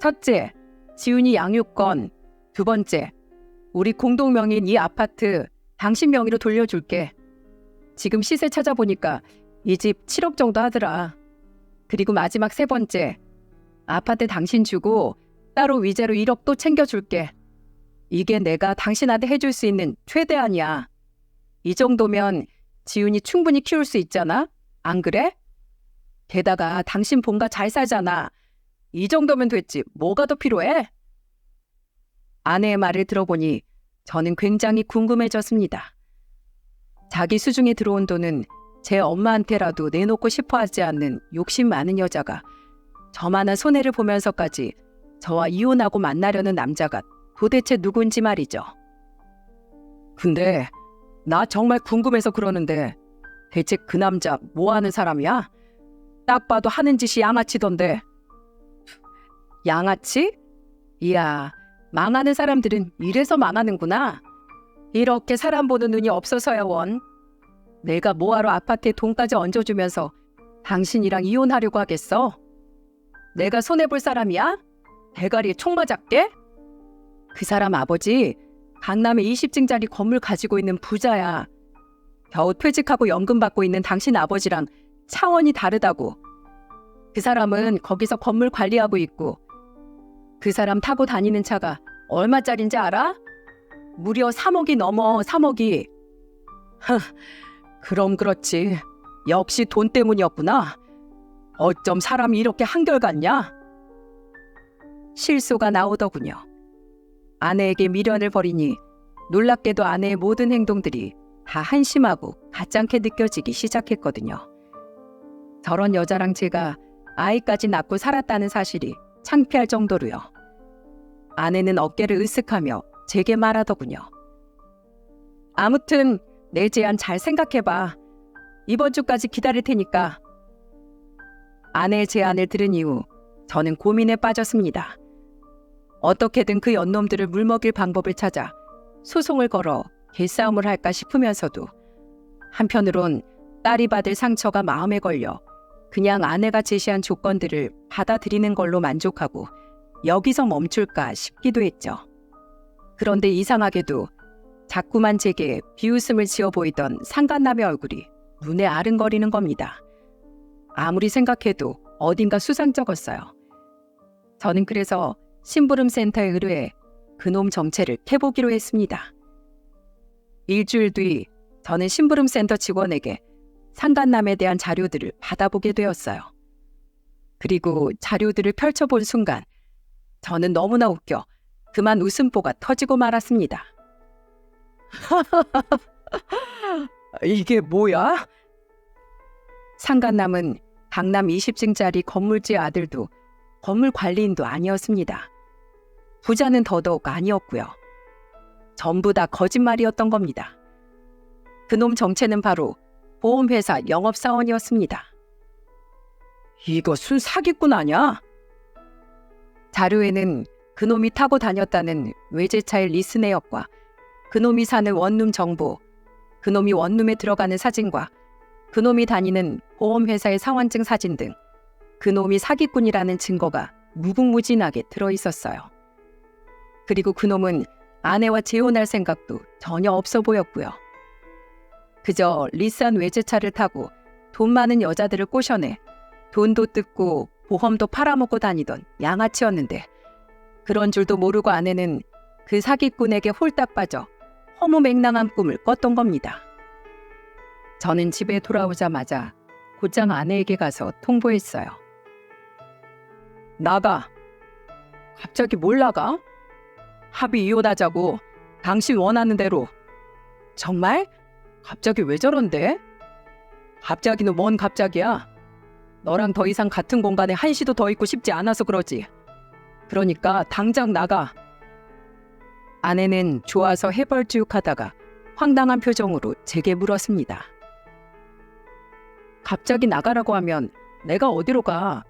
첫째, 지훈이 양육권. 두 번째, 우리 공동명의인 이 아파트 당신 명의로 돌려줄게. 지금 시세 찾아보니까 이 집 7억 정도 하더라. 그리고 마지막 세 번째, 아파트 당신 주고 따로 위자료 1억 또 챙겨줄게. 이게 내가 당신한테 해줄 수 있는 최대한이야. 이 정도면 지훈이 충분히 키울 수 있잖아? 안 그래? 게다가 당신 본가 잘 살잖아. 이 정도면 됐지. 뭐가 더 필요해? 아내의 말을 들어보니 저는 굉장히 궁금해졌습니다. 자기 수중에 들어온 돈은 제 엄마한테라도 내놓고 싶어 하지 않는 욕심 많은 여자가 저만한 손해를 보면서까지 저와 이혼하고 만나려는 남자가 도대체 누군지 말이죠. 근데 나 정말 궁금해서 그러는데 대체 그 남자 뭐 하는 사람이야? 딱 봐도 하는 짓이 양아치던데. 양아치? 이야, 망하는 사람들은 이래서 망하는구나. 이렇게 사람 보는 눈이 없어서야 원. 내가 뭐하러 아파트에 돈까지 얹어주면서 당신이랑 이혼하려고 하겠어? 내가 손해볼 사람이야? 대가리에 총 맞았게? 그 사람 아버지 강남에 20층짜리 건물 가지고 있는 부자야. 겨우 퇴직하고 연금 받고 있는 당신 아버지랑 차원이 다르다고. 그 사람은 거기서 건물 관리하고 있고 그 사람 타고 다니는 차가 얼마짜린지 알아? 무려 3억이 넘어. 3억이. 그럼 그렇지. 역시 돈 때문이었구나. 어쩜 사람이 이렇게 한결같냐? 실소가 나오더군요. 아내에게 미련을 버리니 놀랍게도 아내의 모든 행동들이 다 한심하고 가짠게 느껴지기 시작했거든요. 저런 여자랑 제가 아이까지 낳고 살았다는 사실이 창피할 정도로요. 아내는 어깨를 으쓱하며 제게 말하더군요. 아무튼 내 제안 잘 생각해봐. 이번 주까지 기다릴 테니까. 아내의 제안을 들은 이후 저는 고민에 빠졌습니다. 어떻게든 그 연놈들을 물먹일 방법을 찾아 소송을 걸어 개싸움을 할까 싶으면서도 한편으론 딸이 받을 상처가 마음에 걸려 그냥 아내가 제시한 조건들을 받아들이는 걸로 만족하고 여기서 멈출까 싶기도 했죠. 그런데 이상하게도 자꾸만 제게 비웃음을 지어 보이던 상간남의 얼굴이 눈에 아른거리는 겁니다. 아무리 생각해도 어딘가 수상쩍었어요. 저는 그래서 심부름센터에 의뢰해 그놈 정체를 캐보기로 했습니다. 일주일 뒤 저는 심부름센터 직원에게 상간남에 대한 자료들을 받아보게 되었어요. 그리고 자료들을 펼쳐본 순간 저는 너무나 웃겨 그만 웃음보가 터지고 말았습니다. 이게 뭐야? 상간남은 강남 20층짜리 건물주의 아들도 건물 관리인도 아니었습니다. 부자는 더더욱 아니었고요. 전부 다 거짓말이었던 겁니다. 그놈 정체는 바로 보험회사 영업사원이었습니다. 이거 순 사기꾼 아냐? 자료에는 그놈이 타고 다녔다는 외제차의 리스 내역과 그놈이 사는 원룸 정보, 그놈이 원룸에 들어가는 사진과 그놈이 다니는 보험회사의 상환증 사진 등 그놈이 사기꾼이라는 증거가 무궁무진하게 들어있었어요. 그리고 그놈은 아내와 재혼할 생각도 전혀 없어 보였고요. 그저 리스한 외제차를 타고 돈 많은 여자들을 꼬셔내 돈도 뜯고 보험도 팔아먹고 다니던 양아치였는데 그런 줄도 모르고 아내는 그 사기꾼에게 홀딱 빠져 허무맹랑한 꿈을 꿨던 겁니다. 저는 집에 돌아오자마자 곧장 아내에게 가서 통보했어요. 나가. 갑자기 뭘 나가? 합의 이혼하자고. 당신 원하는 대로. 정말? 갑자기 왜 저런데? 갑자기는 뭔 갑자기야? 너랑 더 이상 같은 공간에 한시도 더 있고 싶지 않아서 그러지. 그러니까 당장 나가. 아내는 좋아서 해벌쭉 하다가 황당한 표정으로 제게 물었습니다. 갑자기 나가라고 하면 내가 어디로 가?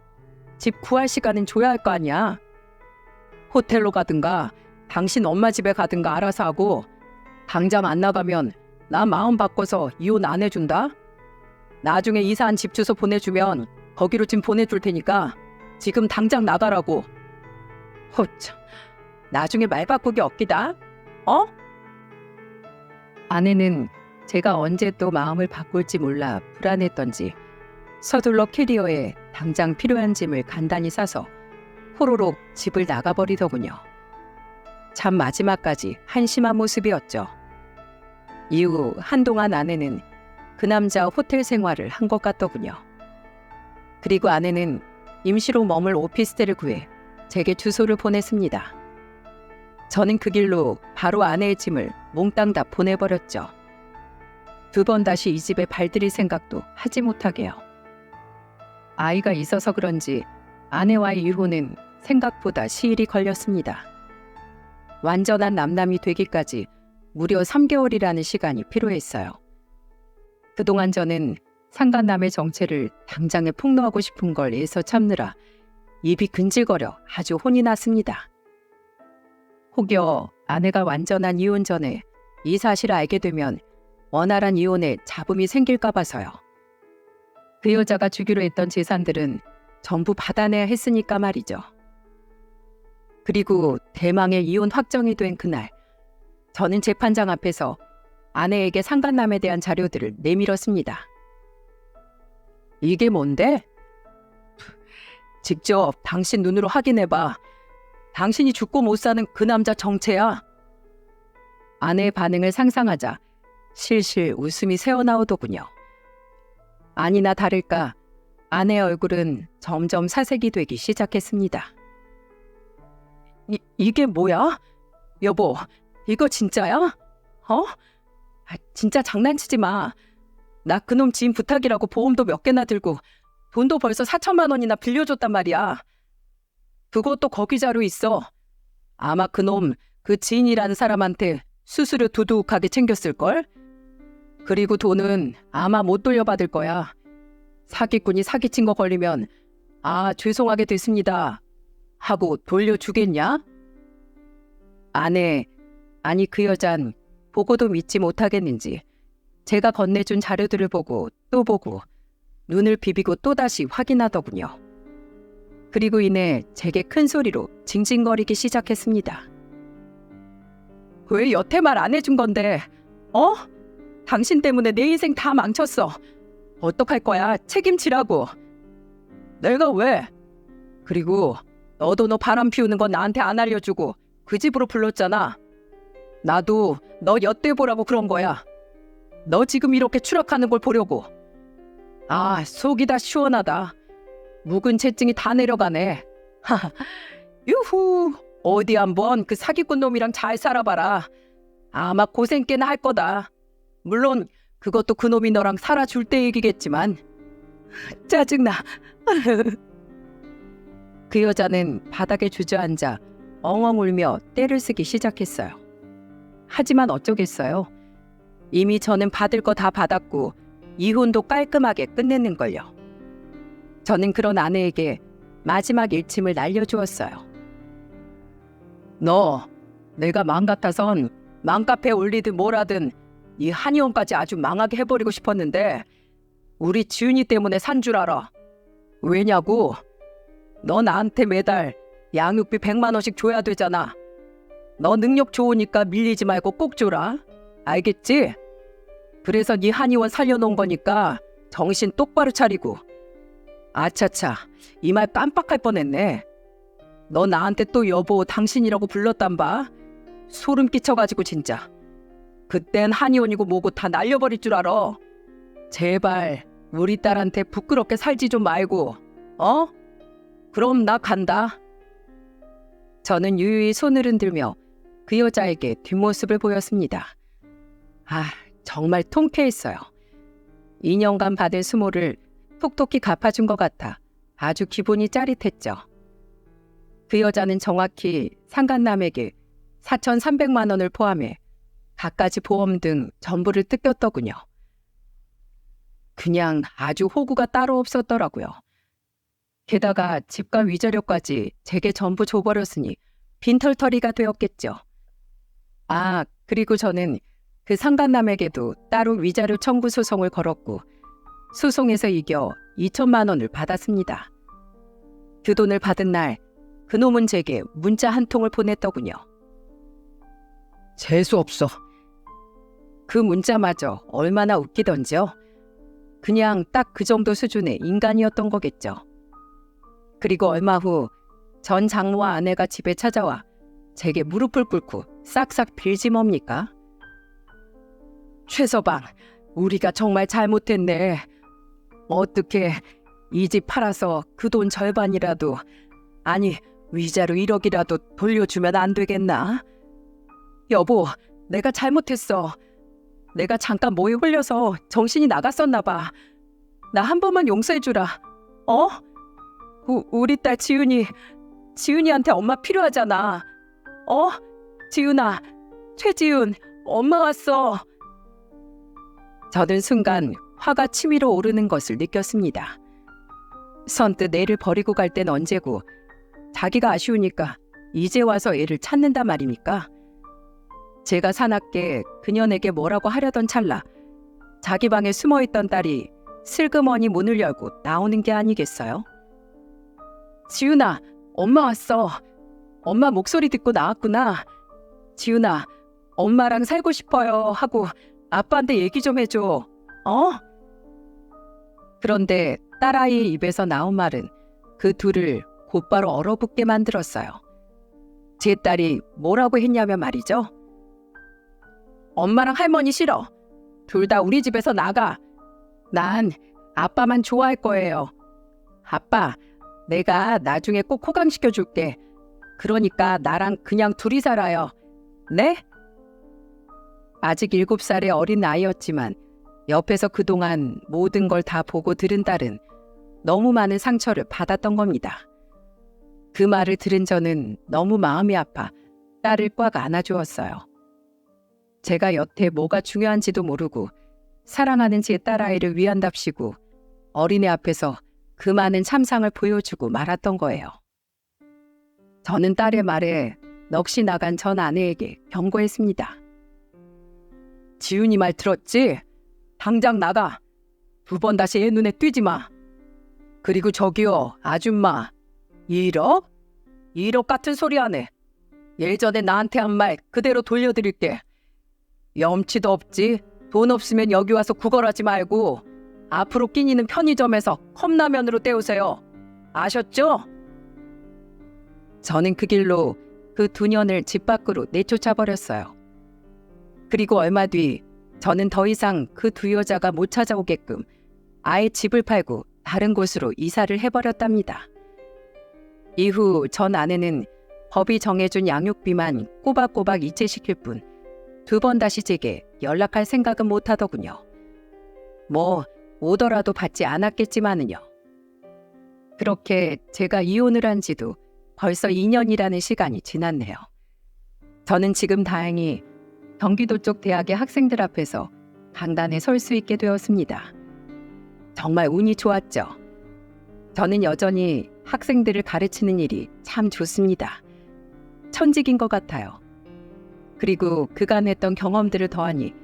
집 구할 시간은 줘야 할 거 아니야. 호텔로 가든가 당신 엄마 집에 가든가 알아서 하고 당장 안 나가면 나 마음 바꿔서 이혼 안 해준다. 나중에 이사한 집 주소 보내주면 거기로 짐 보내줄 테니까 지금 당장 나가라고. 호참, 나중에 말 바꾸기 없기다. 어? 아내는 제가 언제 또 마음을 바꿀지 몰라 불안했던지 서둘러 캐리어에 당장 필요한 짐을 간단히 싸서 호로록 집을 나가버리더군요. 참 마지막까지 한심한 모습이었죠. 이후 한동안 아내는 그 남자 호텔 생활을 한 것 같더군요. 그리고 아내는 임시로 머물 오피스텔을 구해 제게 주소를 보냈습니다. 저는 그 길로 바로 아내의 짐을 몽땅 다 보내버렸죠. 두 번 다시 이 집에 발들일 생각도 하지 못하게요. 아이가 있어서 그런지 아내와의 이혼은 생각보다 시일이 걸렸습니다. 완전한 남남이 되기까지 무려 3개월이라는 시간이 필요했어요. 그동안 저는 상간남의 정체를 당장에 폭로하고 싶은 걸 애써 참느라 입이 근질거려 아주 혼이 났습니다. 혹여 아내가 완전한 이혼 전에 이 사실을 알게 되면 원활한 이혼에 잡음이 생길까 봐서요. 그 여자가 주기로 했던 재산들은 전부 받아내야 했으니까 말이죠. 그리고 대망의 이혼 확정이 된 그날, 저는 재판장 앞에서 아내에게 상간남에 대한 자료들을 내밀었습니다. 이게 뭔데? 직접 당신 눈으로 확인해봐. 당신이 죽고 못 사는 그 남자 정체야. 아내의 반응을 상상하자 실실 웃음이 새어나오더군요. 아니나 다를까 아내의 얼굴은 점점 사색이 되기 시작했습니다. 이게 뭐야? 여보, 이거 진짜야? 진짜 장난치지 마. 나 그놈 지인 부탁이라고 보험도 몇 개나 들고 돈도 벌써 4천만 원이나 빌려줬단 말이야. 그것도 거기 자료 있어. 아마 그놈 그 지인이라는 사람한테 수수료 두둑하게 챙겼을걸? 그리고 돈은 아마 못 돌려받을 거야. 사기꾼이 사기친 거 걸리면 죄송하게 됐습니다 하고 돌려주겠냐? 아니 그 여잔 보고도 믿지 못하겠는지 제가 건네준 자료들을 보고 또 보고 눈을 비비고 또다시 확인하더군요. 그리고 이내 제게 큰 소리로 징징거리기 시작했습니다. 왜 여태 말 안 해준 건데? 당신 때문에 내 인생 다 망쳤어. 어떡할 거야? 책임지라고. 내가 왜? 그리고 너도 너 바람 피우는 건 나한테 안 알려주고 그 집으로 불렀잖아. 나도 너 엿대보라고 그런 거야. 너 지금 이렇게 추락하는 걸 보려고. 속이 다 시원하다. 묵은 채증이 다 내려가네. 유후, 어디 한번 그 사기꾼 놈이랑 잘 살아봐라. 아마 고생 꽤나 할 거다. 물론 그것도 그놈이 너랑 살아줄 때 얘기겠지만. 짜증나. 그 여자는 바닥에 주저앉아 엉엉 울며 떼를 쓰기 시작했어요. 하지만 어쩌겠어요. 이미 저는 받을 거 다 받았고 이혼도 깔끔하게 끝냈는걸요. 저는 그런 아내에게 마지막 일침을 날려주었어요. 너, 내가 맘 같아선 맘카페에 올리든 뭐라든 이 한의원까지 아주 망하게 해버리고 싶었는데 우리 지훈이 때문에 산 줄 알아. 왜냐고? 너 나한테 매달 양육비 100만 원씩 줘야 되잖아. 너 능력 좋으니까 밀리지 말고 꼭 줘라. 알겠지? 그래서 네 한의원 살려놓은 거니까 정신 똑바로 차리고. 아차차, 이 말 깜빡할 뻔했네. 너 나한테 또 여보 당신이라고 불렀단 봐. 소름 끼쳐가지고 진짜. 그땐 한의원이고 뭐고 다 날려버릴 줄 알아. 제발 우리 딸한테 부끄럽게 살지 좀 말고. 그럼 나 간다. 저는 유유히 손을 흔들며 그 여자에게 뒷모습을 보였습니다. 정말 통쾌했어요. 2년간 받은 수모를 톡톡히 갚아준 것 같아 아주 기분이 짜릿했죠. 그 여자는 정확히 상간남에게 4,300만 원을 포함해 갖가지 보험 등 전부를 뜯겼더군요. 그냥 아주 호구가 따로 없었더라고요. 게다가 집과 위자료까지 제게 전부 줘버렸으니 빈털터리가 되었겠죠. 그리고 저는 그 상간남에게도 따로 위자료 청구 소송을 걸었고 소송에서 이겨 2천만 원을 받았습니다. 그 돈을 받은 날 그놈은 제게 문자 한 통을 보냈더군요. 재수없어. 그 문자마저 얼마나 웃기던지요. 그냥 딱 그 정도 수준의 인간이었던 거겠죠. 그리고 얼마 후 전 장모와 아내가 집에 찾아와 제게 무릎을 꿇고 싹싹 빌지 뭡니까? 최서방, 우리가 정말 잘못했네. 어떻게 이 집 팔아서 그 돈 절반이라도, 아니 위자료 1억이라도 돌려주면 안 되겠나? 여보, 내가 잘못했어. 내가 잠깐 뭐에 홀려서 정신이 나갔었나 봐. 나 한 번만 용서해주라. 우리 딸 지윤이한테 엄마 필요하잖아. 지윤아, 최지윤, 엄마 왔어. 저는 순간 화가 치밀어 오르는 것을 느꼈습니다. 선뜻 애를 버리고 갈 땐 언제고 자기가 아쉬우니까 이제 와서 애를 찾는단 말입니까? 제가 사납게 그녀에게 뭐라고 하려던 찰나 자기 방에 숨어있던 딸이 슬그머니 문을 열고 나오는 게 아니겠어요? 지훈아, 엄마 왔어. 엄마 목소리 듣고 나왔구나. 지훈아, 엄마랑 살고 싶어요 하고 아빠한테 얘기 좀 해줘. 어? 그런데 딸아이의 입에서 나온 말은 그 둘을 곧바로 얼어붙게 만들었어요. 제 딸이 뭐라고 했냐면 말이죠. 엄마랑 할머니 싫어. 둘 다 우리 집에서 나가. 난 아빠만 좋아할 거예요. 아빠, 내가 나중에 꼭 호강시켜줄게. 그러니까 나랑 그냥 둘이 살아요. 네? 아직 7살의 어린 아이였지만 옆에서 그동안 모든 걸 다 보고 들은 딸은 너무 많은 상처를 받았던 겁니다. 그 말을 들은 저는 너무 마음이 아파 딸을 꽉 안아주었어요. 제가 여태 뭐가 중요한지도 모르고 사랑하는 제 딸아이를 위한답시고 어린애 앞에서 그 많은 참상을 보여주고 말았던 거예요. 저는 딸의 말에 넋이 나간 전 아내에게 경고했습니다. 지훈이 말 들었지? 당장 나가. 2번 다시 애 눈에 띄지 마. 그리고 저기요, 아줌마. 1억? 1억 같은 소리 하네. 예전에 나한테 한 말 그대로 돌려드릴게. 염치도 없지. 돈 없으면 여기 와서 구걸하지 말고 앞으로 끼니는 편의점에서 컵라면으로 때우세요. 아셨죠? 저는 그 길로 그 2년을 집 밖으로 내쫓아버렸어요. 그리고 얼마 뒤 저는 더 이상 그 2 여자가 못 찾아오게끔 아예 집을 팔고 다른 곳으로 이사를 해버렸답니다. 이후 전 아내는 법이 정해준 양육비만 꼬박꼬박 이체시킬 뿐 2번 다시 제게 연락할 생각은 못하더군요. 뭐 오더라도 받지 않았겠지만은요. 그렇게 제가 이혼을 한 지도 벌써 2년이라는 시간이 지났네요. 저는 지금 다행히 경기도 쪽 대학의 학생들 앞에서 강단에 설 수 있게 되었습니다. 정말 운이 좋았죠. 저는 여전히 학생들을 가르치는 일이 참 좋습니다. 천직인 것 같아요. 그리고 그간 했던 경험들을 더하니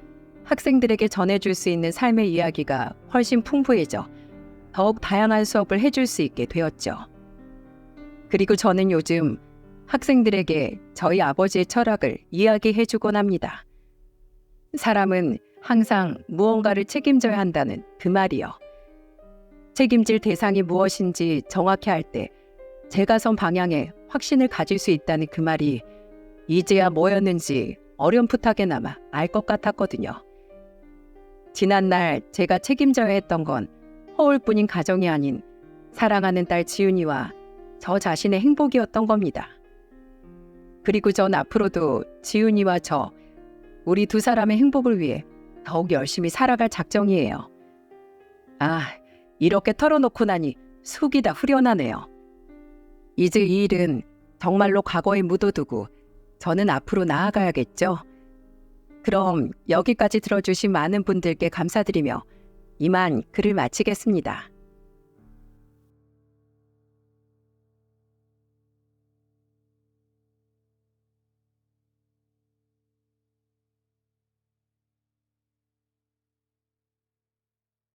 학생들에게 전해줄 수 있는 삶의 이야기가 훨씬 풍부해져 더욱 다양한 수업을 해줄 수 있게 되었죠. 그리고 저는 요즘 학생들에게 저희 아버지의 철학을 이야기해주곤 합니다. 사람은 항상 무언가를 책임져야 한다는 그 말이요. 책임질 대상이 무엇인지 정확히 알 때 제가 선 방향에 확신을 가질 수 있다는 그 말이 이제야 뭐였는지 어렴풋하게나마 알 것 같았거든요. 지난날 제가 책임져야 했던 건 허울뿐인 가정이 아닌 사랑하는 딸 지훈이와 저 자신의 행복이었던 겁니다. 그리고 전 앞으로도 지훈이와 저, 우리 2 사람의 행복을 위해 더욱 열심히 살아갈 작정이에요. 아, 이렇게 털어놓고 나니 속이 다 후련하네요. 이제 이 일은 정말로 과거에 묻어두고 저는 앞으로 나아가야겠죠. 그럼 여기까지 들어주신 많은 분들께 감사드리며 이만 글을 마치겠습니다.